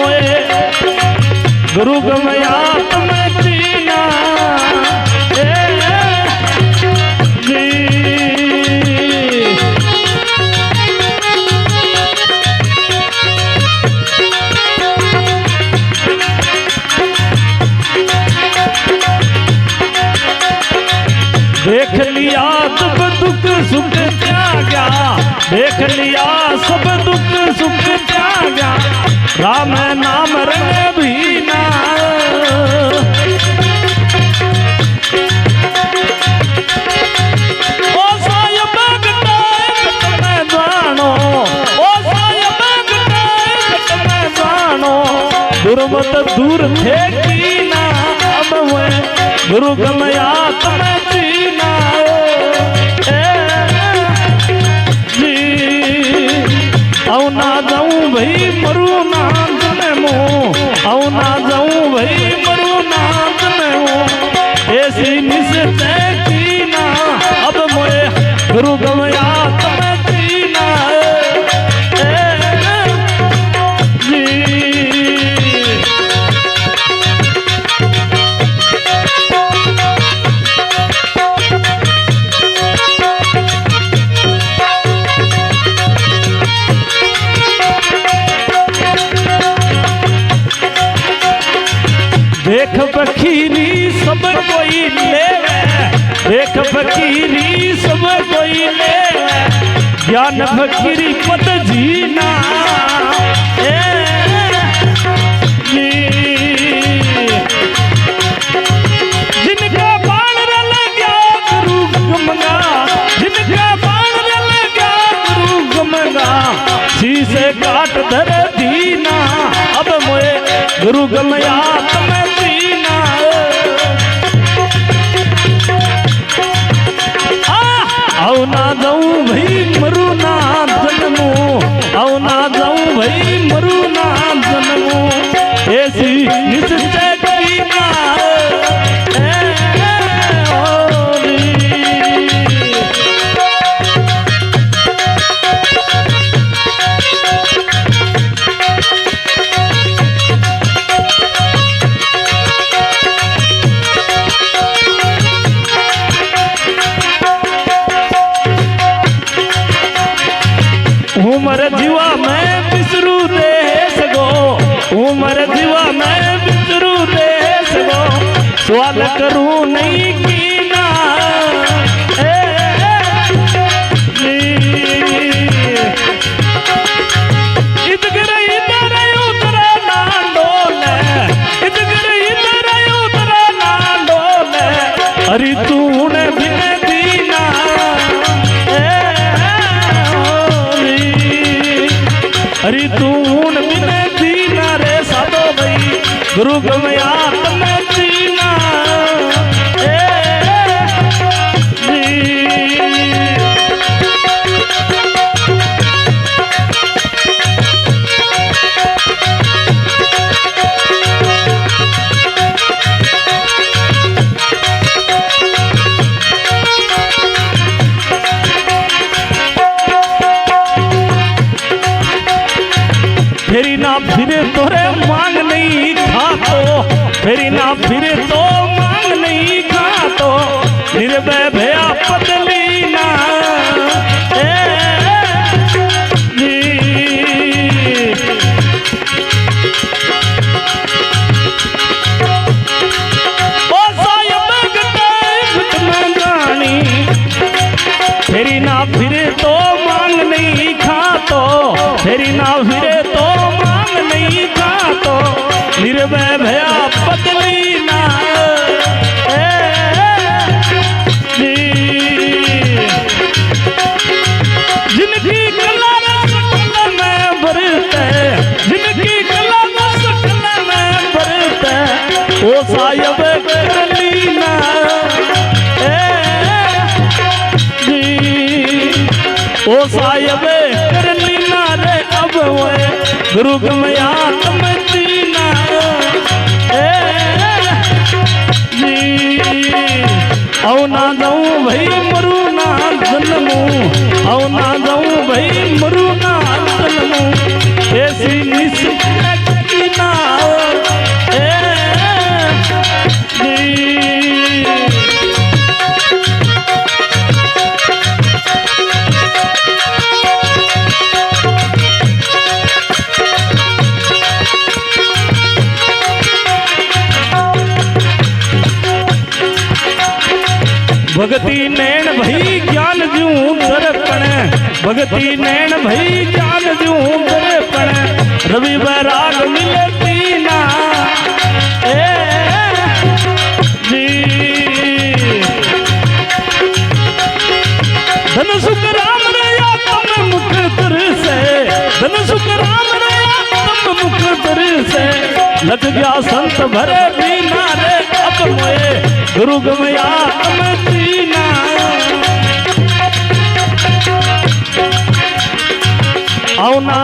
मोए गुरु गमया तुम जीना देख लिया सब दुख सुख त्यागा देख लिया सब दुख सुख त्यागा राम नाम रंग भीना ओ साहिब घट में जानो ओ साहिब घट में जानो दुर्मत दूर थे कीना अब मैं गुरु गमया तुम जीना औ ना जाऊं भाई मरू ना जन्मो औ ना जाऊं भाई मरू ना जन्मो ऐसी निश्चय कीना अब मोए गुरु गमया तुम जीना देख फकीरी सब कोई लेवे देख फकीरी सब कोई लेवे ज्ञान फकीरी पद जीना जिनका बाण रल गया गुरु गमगा जिनका बाण रल गया गुरु गमगा शीशे काट धर दीना अब मोए गुरु गमया तुम जीना औ ना जाऊं भाई मरू ना जन्मू औ ना जाऊं भाई मरू ना जन्मू ऐसी निश्चय कीना उमर जीवा मैं बिसरू दे सगो उमर जीवा मैं बिसरू दे सगो सवाल करूं नहीं कीना इधर इधर उतरा ना डोले इधर इधर उतरा ना डोले अरे तूने बिन दीना अरे तून बिन दीना रे साधो भाई गुरु गमया तुम जीना फेरी ना फिरे तोरे मांग नहीं खातो फेरी ना फिरे तो मांग नहीं खातो निर्भय भया पतली ना ओ साहिब घट में जानी फेरी ना फिरे तो मांग नहीं खातो फेरी ना फिरे तो मांग नहीं खातो निर्भय भया पतली ना जिनकी कला सकल में भरते जिनकी कला सकल में भरते ओ साहिब करली ना ओ साहिब करली ना रे अब वे गुरु गमया तुम जीना औ ना जाऊं भाई मरू ना जन्मू औ ना जाऊं भाई मरू ना जन्मू ऐसी निश्चय कीना भगती नैन भई ज्ञान जू दर्पण भगती नैन भई ज्ञान जू दर्पण रवि बैराग मिलती ना ए जी धन सुख राम रया तम मुख तर से धन सुख राम रया तम मुख तर से लग गया संत भरे बीना रे अब मोए गुरु गमया तम दीना आओ ना